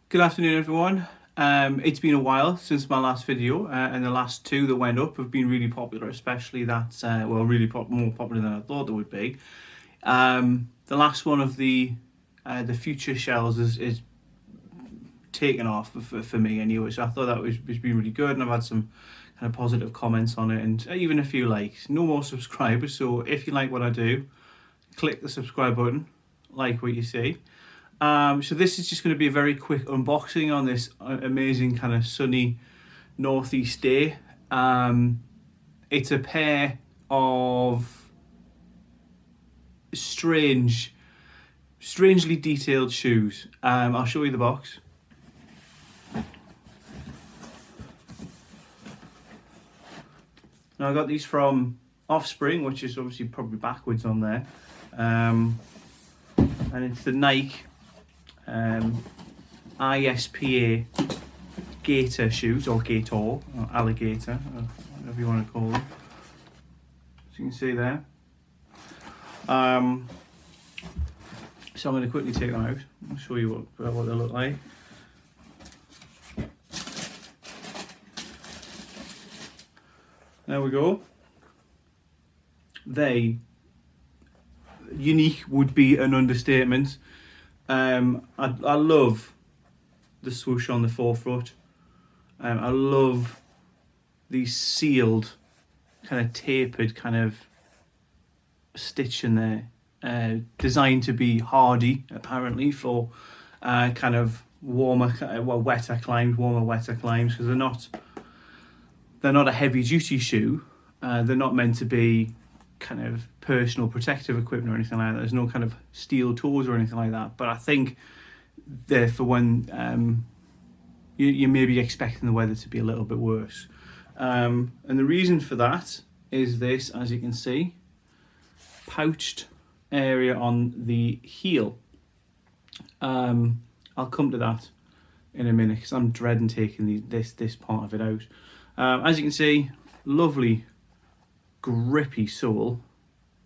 Good afternoon, everyone. It's been a while since my last video, and the last two that went up have been really popular, especially that, more popular than I thought they would be. The last one of the future shells is taken off for me anyway, so I thought that was been really good, and I've had some kind of positive comments on it, and even a few likes. No more subscribers, so if you like what I do, click the subscribe button, like what you see. So this is just going to be a very quick unboxing on this amazing kind of sunny northeast day. It's a pair of strangely detailed shoes. I'll show you the box. Now I got these from Offspring, which is obviously probably backwards on there, and it's the Nike ISPA Gator shoes, or Gator, or alligator, or whatever you want to call them. As you can see there. So I'm going to quickly take them out. I'll show you what they look like. There we go. They unique would be an understatement. I love the swoosh on the forefoot. I love these sealed, kind of tapered, kind of stitch in there, designed to be hardy, apparently, for kind of wetter climbs, because they're not a heavy duty shoe. They're not meant to be kind of personal protective equipment or anything like that. There's no kind of steel toes or anything like that. But I think they're for when you may be expecting the weather to be a little bit worse. And the reason for that is this, as you can see, pouched area on the heel. I'll come to that in a minute because I'm dreading taking this part of it out. As you can see, lovely grippy sole,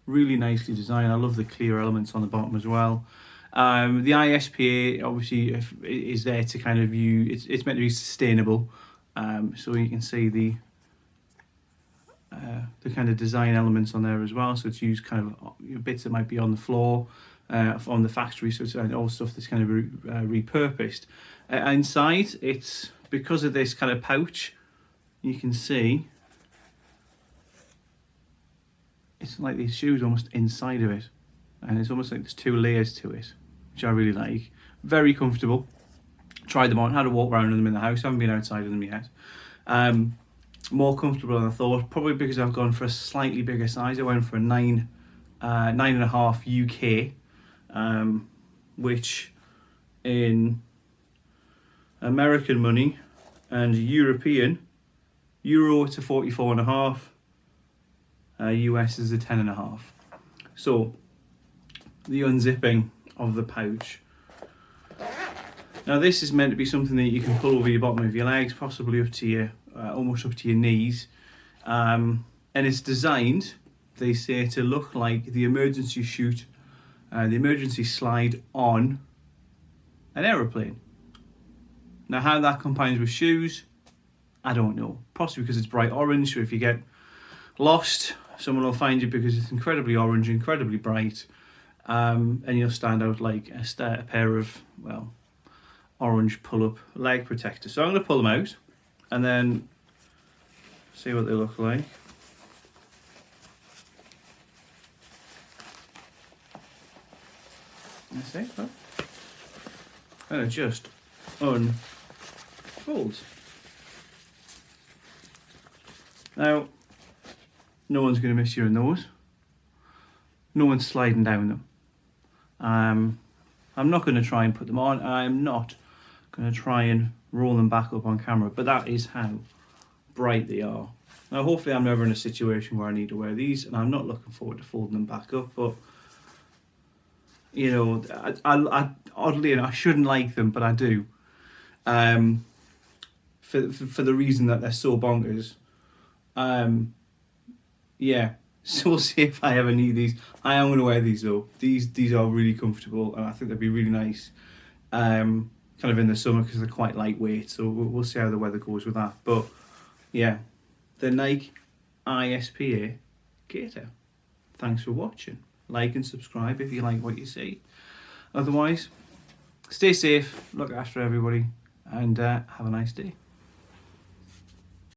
really nicely designed. I love the clear elements on the bottom as well. The ISPA obviously is there to kind of it's meant to be sustainable, so you can see the kind of design elements on there as well. So it's used kind of bits that might be on the floor, on the factory, so it's all stuff that's kind of repurposed. Inside, it's because of this kind of pouch, you can see it's like these shoes almost inside of it, and it's almost like there's two layers to it, which I really like. Very comfortable. Tried them on, had a walk around in them in the house. Haven't been outside of them yet. More comfortable than I thought, probably because I've gone for a slightly bigger size. I went for a 9.5 UK, which in American money and European euro, it's a 44.5. US is a 10.5. So the unzipping of the pouch. Now this is meant to be something that you can pull over your bottom of your legs, possibly up to your almost up to your knees, and it's designed, they say, to look like the emergency chute, the emergency slide on an aeroplane. Now how that combines with shoes, I don't know. Possibly because it's bright orange, so if you get lost, someone will find you because it's incredibly orange, incredibly bright, and you'll stand out like a pair of, well, orange pull-up leg protectors. So I'm going to pull them out and then see what they look like. That's it, huh? And it just unfolds. Now, no one's going to miss you in those. No one's sliding down them. I'm not going to try and put them on. I'm not going to try and roll them back up on camera, but that is how bright they are. Now, hopefully I'm never in a situation where I need to wear these, and I'm not looking forward to folding them back up, but, you know, I oddly enough, I shouldn't like them, but I do. For the reason that they're so bonkers. Yeah, so we'll see if I ever need these. I am going to wear these though. These are really comfortable, and I think they'd be really nice kind of in the summer because they're quite lightweight. So we'll see how the weather goes with that. But yeah, the Nike ISPA Gator. Thanks for watching. Like and subscribe if you like what you see. Otherwise, stay safe, look after everybody, and have a nice day.